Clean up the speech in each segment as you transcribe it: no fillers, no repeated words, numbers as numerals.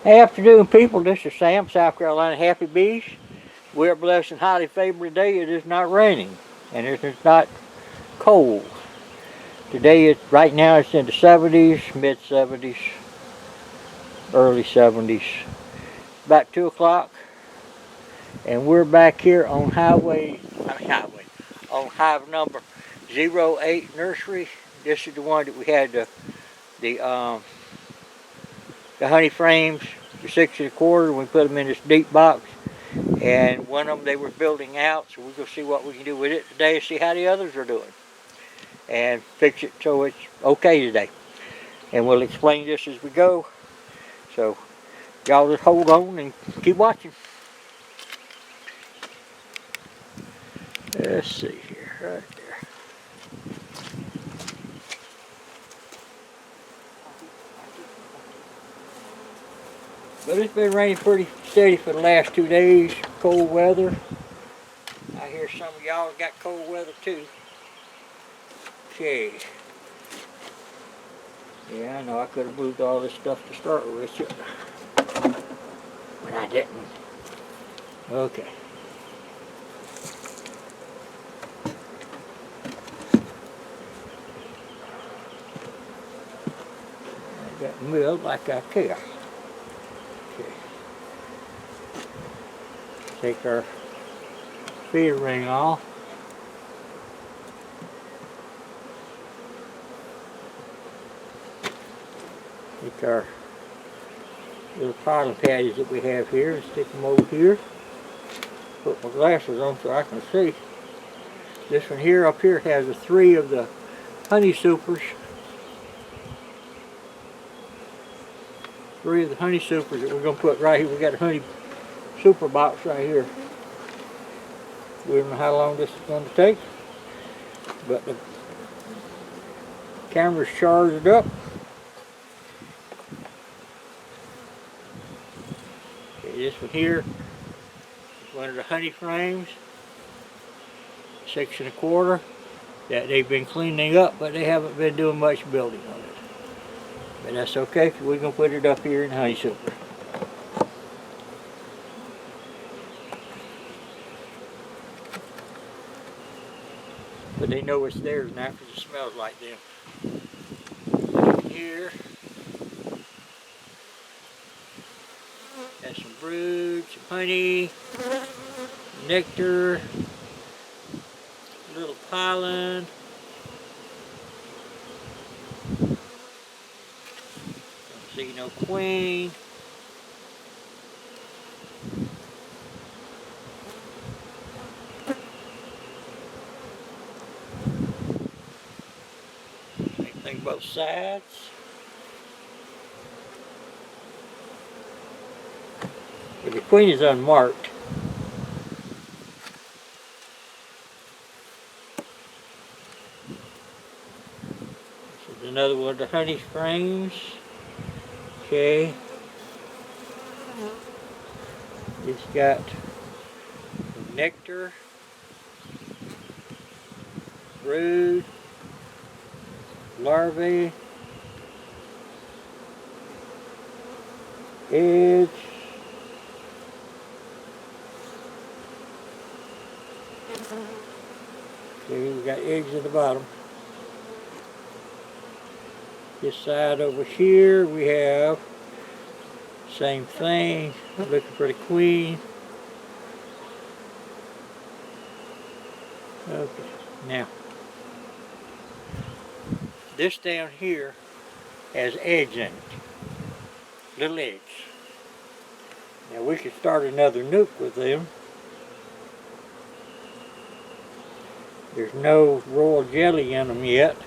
Hey, afternoon, people. This is Sam, South Carolina Happy Bees. We're blessed and highly favored today. It is not raining, and it is not cold. Today, right now, it's in the 70s, mid 70s, early 70s. About 2 o'clock, and we're back here on on hive number 08 nursery. This is the one that we had the honey frames, the 6 1/4. We put them in this deep box, and one of them they were building out, so we're going to see what we can do with it today, see how the others are doing, and fix it so it's okay today. And we'll explain this as we go, so y'all just hold on and keep watching. Let's see here, right there. But it's been raining pretty steady for the last 2 days, cold weather. I hear some of y'all got cold weather too. Okay. Yeah, I know I could have moved all this stuff to start with, but I didn't. Okay. I got milled like I care. Okay. Take our feeder ring off. Take our little pollen patties that we have here and stick them over here. Put my glasses on so I can see. This one here up here has 3 of the honey supers. 3 of the honey supers that we're going to put right here. We got a honey super box right here. We don't know how long this is going to take, but the camera's charged up. Okay, this one here is one of the honey frames, 6 1/4, that they've been cleaning up, but they haven't been doing much building on it. But that's okay, because we're going to put it up here in the honey super. But they know it's theirs now because it smells like them. Here, has some brood, some honey, nectar, little pollen. Don't see no queen. Both sides. But the queen is unmarked. This is another one of the honey frames. Okay. It's got nectar, brood, larvae, eggs, okay, we got eggs at the bottom. This side over here we have same thing, looking for the queen. Okay, now this down here has eggs in it, little eggs. Now we could start another nuke with them. There's no royal jelly in them yet.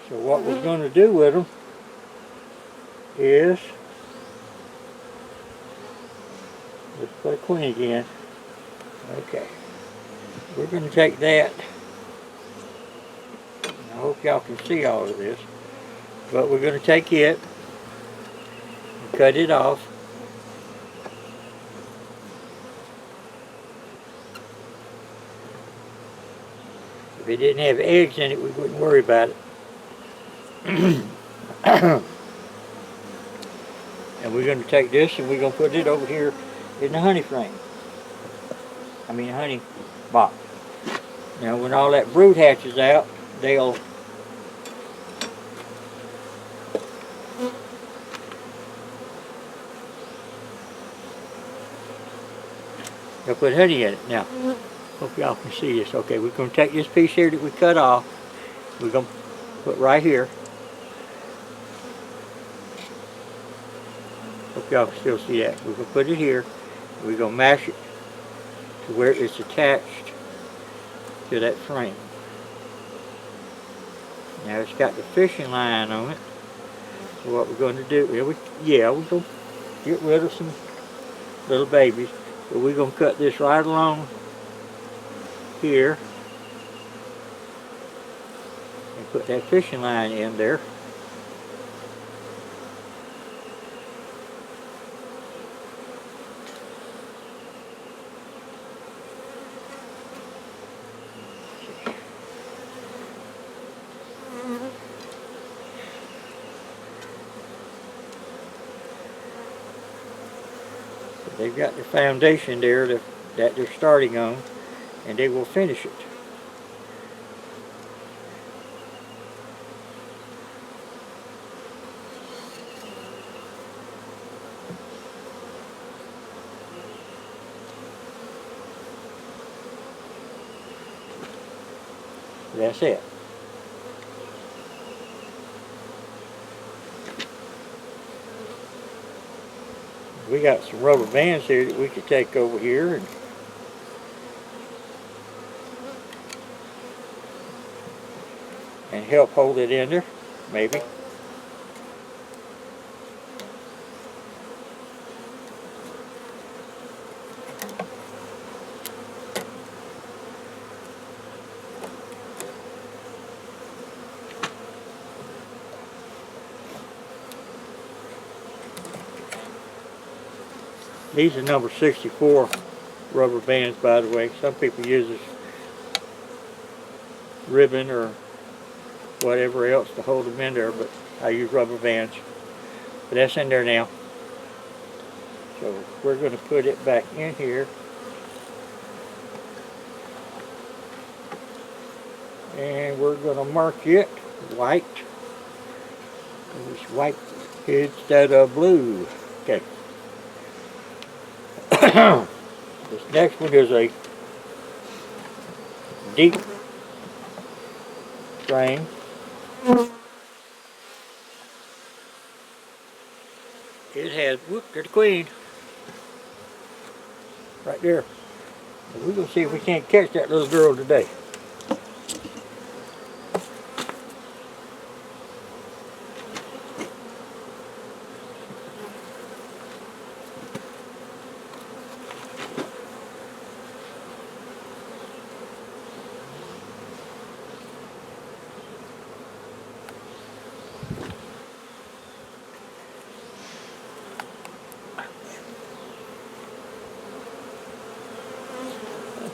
So what we're going to do with them is, let's put a queen again. Okay, we're going to take that. I hope y'all can see all of this, but we're going to take it and cut it off. If it didn't have eggs in it, we wouldn't worry about it. And we're going to take this and we're going to put it over here in the honey frame. I mean, the honey box. Now, when all that brood hatches out, they'll put honey in it. Now, hope y'all can see this. Okay, we're going to take this piece here that we cut off. We're going to put right here. Hope y'all can still see that. We're going to put it here. We're going to mash it to where it's attached to that frame. Now it's got the fishing line on it. So what we're going to do, we're going to get rid of some little babies. But we're going to cut this right along here and put that fishing line in there. They've got the foundation there that they're starting on, and they will finish it. That's it. We got some rubber bands here that we could take over here and help hold it in there, maybe. These are number 64 rubber bands, by the way. Some people use this ribbon or whatever else to hold them in there, but I use rubber bands. But that's in there now. So we're going to put it back in here. And we're going to mark it white. It's white instead of blue. Okay. This next one is a deep frame. It has, whoop, there's the queen. Right there. And we're going to see if we can't catch that little girl today.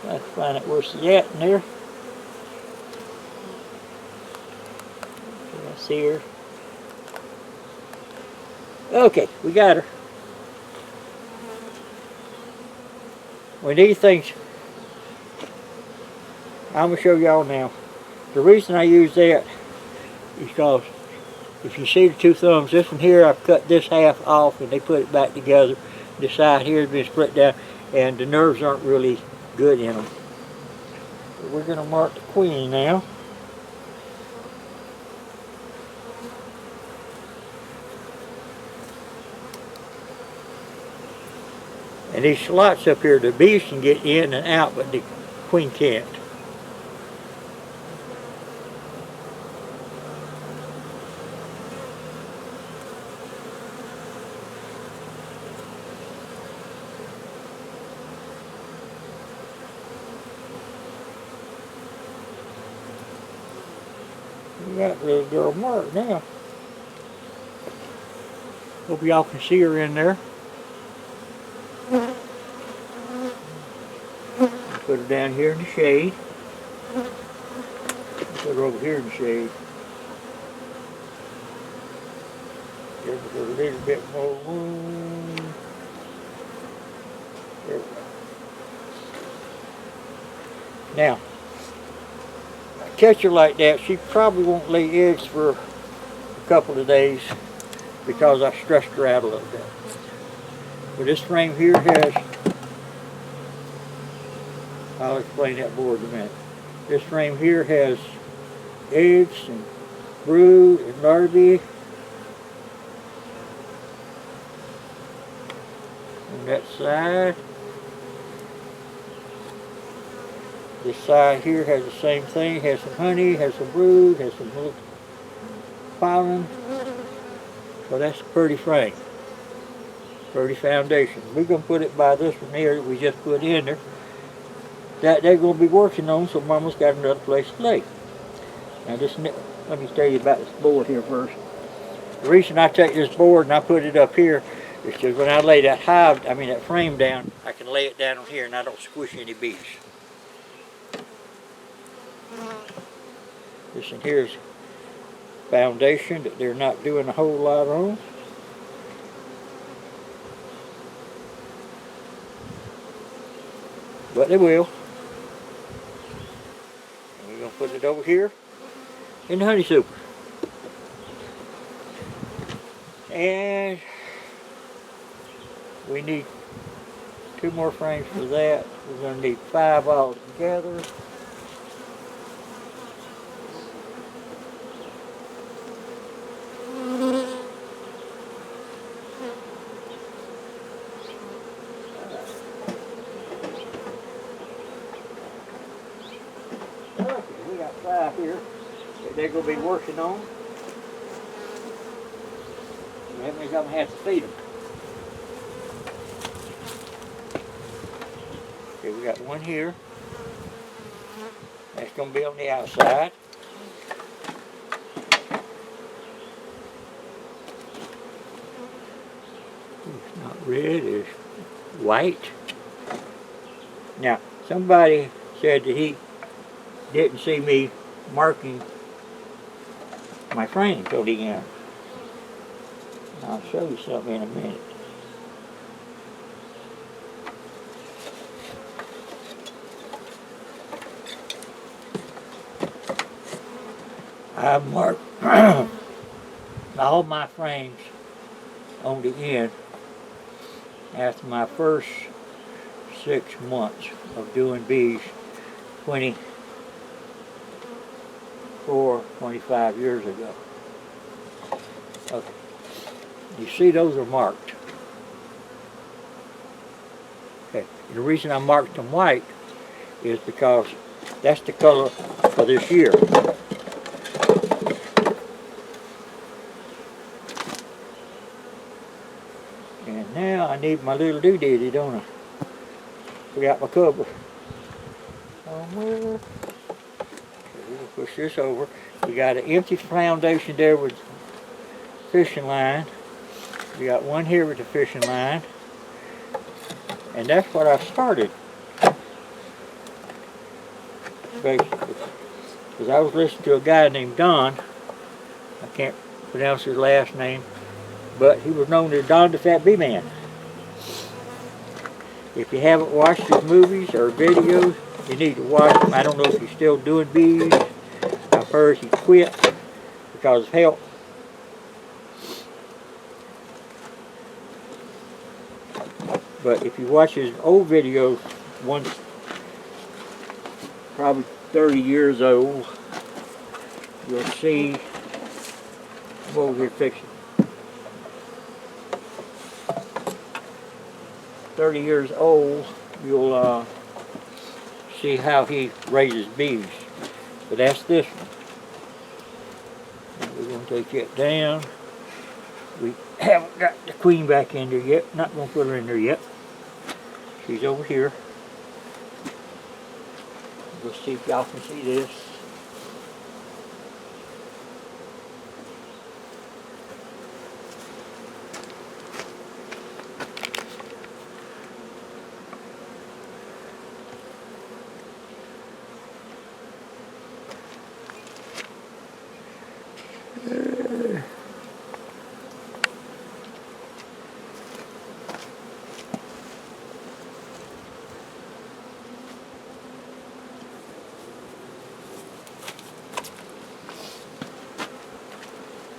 Let's find out where's she at in there. Can I see her? Okay, we got her. When these things, I'm going to show y'all now. The reason I use that is because if you see the two thumbs, this one here, I've cut this half off and they put it back together. This side here has been split down and the nerves aren't really good in them. But we're going to mark the queen now. And these slots up here, the bees can get in and out, but the queen can't. We got the little girl marked now. Hope y'all can see her in there. Put her down here in the shade. Put her over here in the shade. There's With a little bit more room. There we go. Now, a catcher like that, she probably won't lay eggs for a couple of days because I stressed her out a little bit. But this frame here has, I'll explain that board in a minute. This frame here has eggs and brood and larvae. On that side. This side here has the same thing, has some honey, has some brood, has some little pollen. So that's a pretty frame, pretty foundation. We're going to put it by this one here that we just put in there. That they're going to be working on, so Mama's got another place to lay. Now let me tell you about this board here first. The reason I take this board and I put it up here is because when I lay that that frame down, I can lay it down on here and I don't squish any bees. This in here is foundation that they're not doing a whole lot on. But they will. And we're going to put it over here in the honey super. And we need 2 more frames for that. We're going to need 5 all together. We got 5 here that they're going to be working on. That means I'm going to have to feed them. Okay, we got 1 here. That's going to be on the outside. It's not red, it's white. Now, somebody said that he didn't see me marking my frame till the end. I'll show you something in a minute. I marked all my frames on the end after my first 6 months of doing bees 25 years ago. Okay. You see those are marked. Okay. And the reason I marked them white is because that's the color for this year. And now I need my little doodaddy, don't I? Forgot my cover. Somewhere. Okay, we'll push this over. We got an empty foundation there with fishing line. We got 1 here with the fishing line. And that's what I started. Basically. Because I was listening to a guy named Don. I can't pronounce his last name. But he was known as Don the Fat Bee Man. If you haven't watched his movies or videos, you need to watch them. I don't know if he's still doing bees. I've heard he quit because of health. But if you watch his old videos, one's probably 30 years old, you'll see, I'm over here fixing. 30 years old, you'll see how he raises bees. But that's this one. We're going to take it down. We haven't got the queen back in there yet. Not going to put her in there yet. She's over here. Let's see if y'all can see this.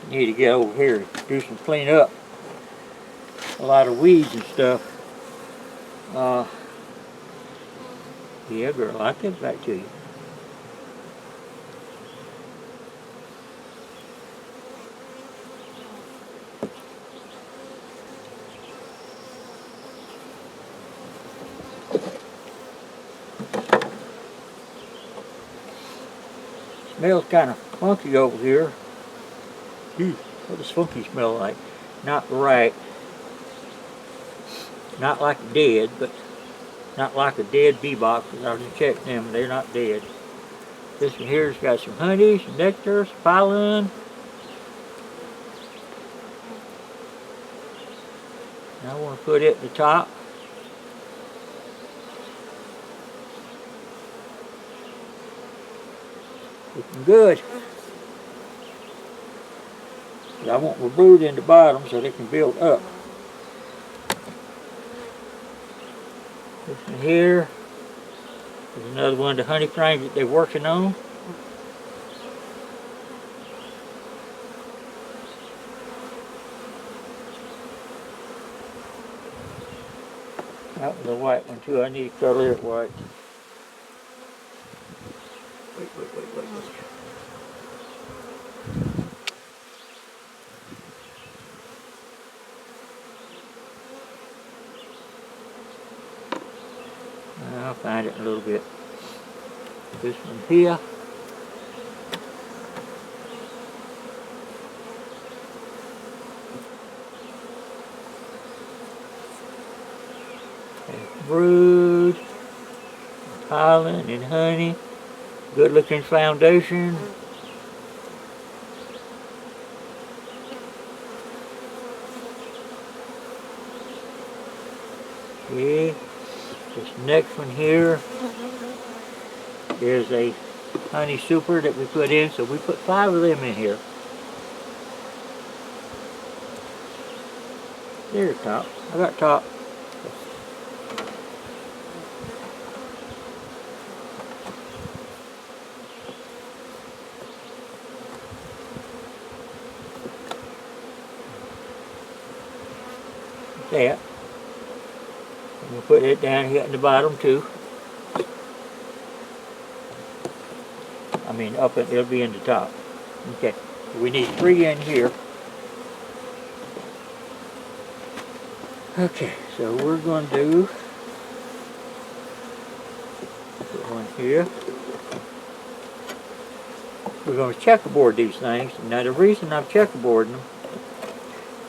Need to get over here and do some clean up. A lot of weeds and stuff. Yeah, girl, I'll get back to you. Smells kind of funky over here. What does funky smell like? Not right. Not like dead, but not like a dead bee box. I just checked them, they're not dead. This one here's got some honey, some nectar, some pollen. And I want to put it at the top. Looking good. But I want my brood in the bottom so they can build up. This one here is another one of the honey frames that they're working on. That was a white one too. I need to color it white. Wait. I'll find it in a little bit. This one here. Brood, pollen and honey, good looking foundation. Okay, this next one here is a honey super that we put in, so we put 5 of them in here. There's top. I got top. That. And we'll put it down here at the bottom too. I mean up and it'll be in the top. Okay. We need 3 in here. Okay, so we're going to do put one here. We're going to checkerboard these things. Now the reason I'm checkerboarding them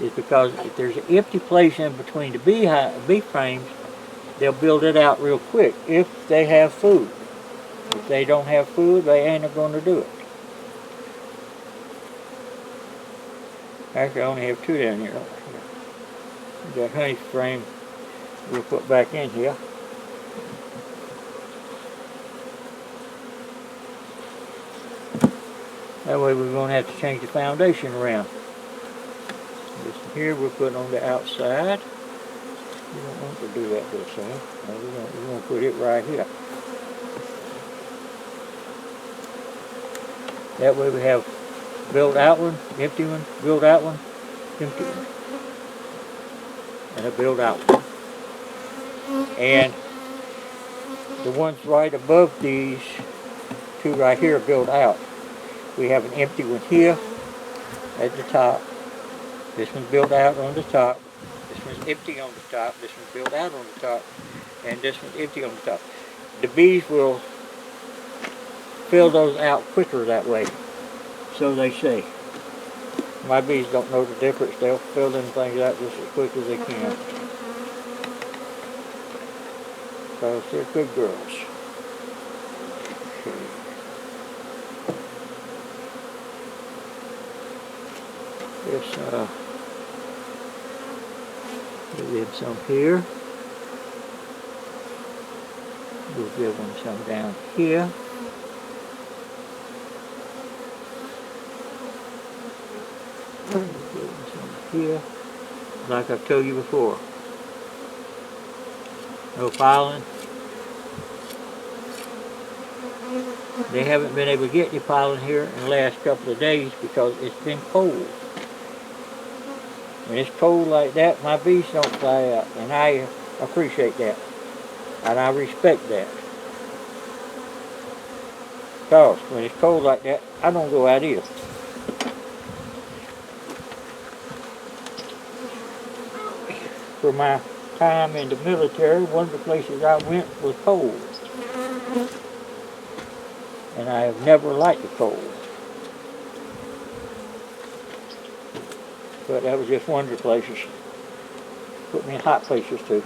is because if there's an empty place in between the bee frames, they'll build it out real quick if they have food. If they don't have food, they ain't going to do it. Actually, I only have 2 down here. That honey frame we'll put back in here. That way we're going to have to change the foundation around. This here we'll put on the outside. We don't want to do that this soon. No, we're going to put it right here. That way we have build out one, empty one, build out one, empty one. And a build out one. And the ones right above these 2 right here are built out. We have an empty one here at the top. This one's built out on the top. This one's empty on the top. This one's built out on the top. And this one's empty on the top. The bees will fill those out quicker that way. So they say. My bees don't know the difference. They'll fill them things out just as quick as they can. Because they're good girls. Okay. This, give them some here. We'll give them some down here. Give them some here. Like I've told you before. No pollen. They haven't been able to get any pollen here in the last couple of days because it's been cold. When it's cold like that, my bees don't fly out, and I appreciate that, and I respect that. Because when it's cold like that, I don't go out either. For my time in the military, one of the places I went was cold. And I have never liked the cold. But that was just one of the places. Put me in hot places too.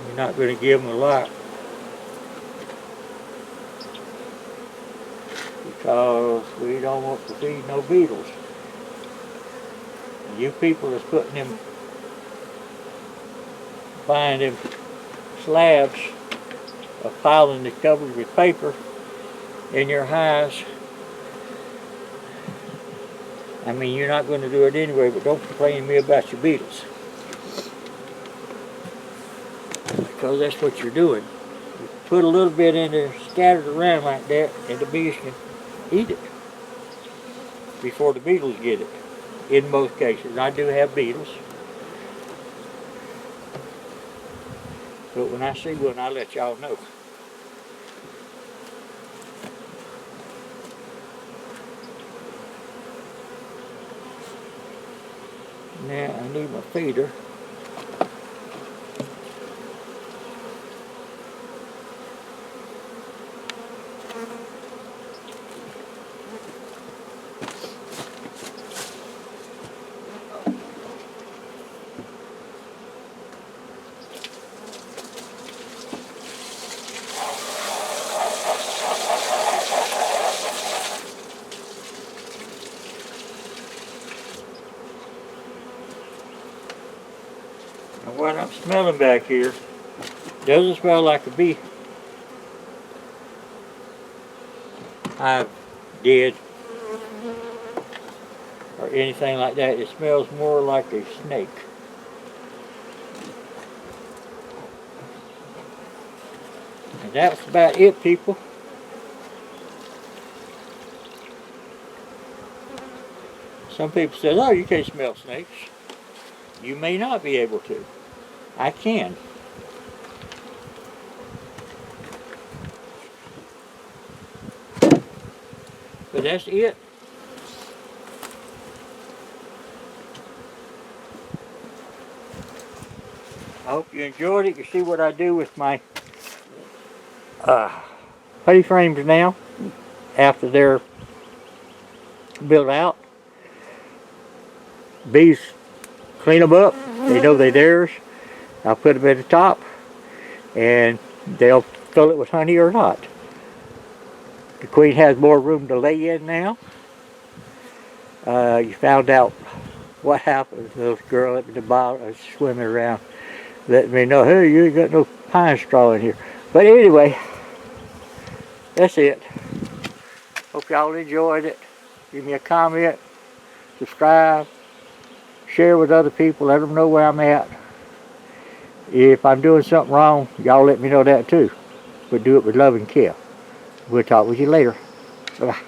You're not going to give them a lot. Because we don't want to feed no beetles. And you people that's putting them, buying them slabs of piling the covered with paper in your hives. I mean, you're not going to do it anyway, but don't complain to me about your beetles. Because that's what you're doing. You put a little bit in there, scattered around like that, and the bees can eat it before the beetles get it. In most cases, I do have beetles. But when I see one, I'll let y'all know. Now I need my feeder. And what I'm smelling back here doesn't smell like a bee hive did or anything like that. It smells more like a snake. And that's about it, people. Some people say, oh, you can't smell snakes. You may not be able to. I can. But that's it. I hope you enjoyed it. You see what I do with my honey frames now after they're built out. Bees clean them up. They know they're theirs. I'll put them at the top and they'll fill it with honey or not. The queen has more room to lay in now. You found out what happened. The little girl at the bottom swimming around letting me know, hey, you ain't got no pine straw in here. But anyway, that's it. Hope y'all enjoyed it. Give me a comment, subscribe, share with other people, let them know where I'm at. If I'm doing something wrong, y'all let me know that too. But do it with love and care. We'll talk with you later. Bye-bye.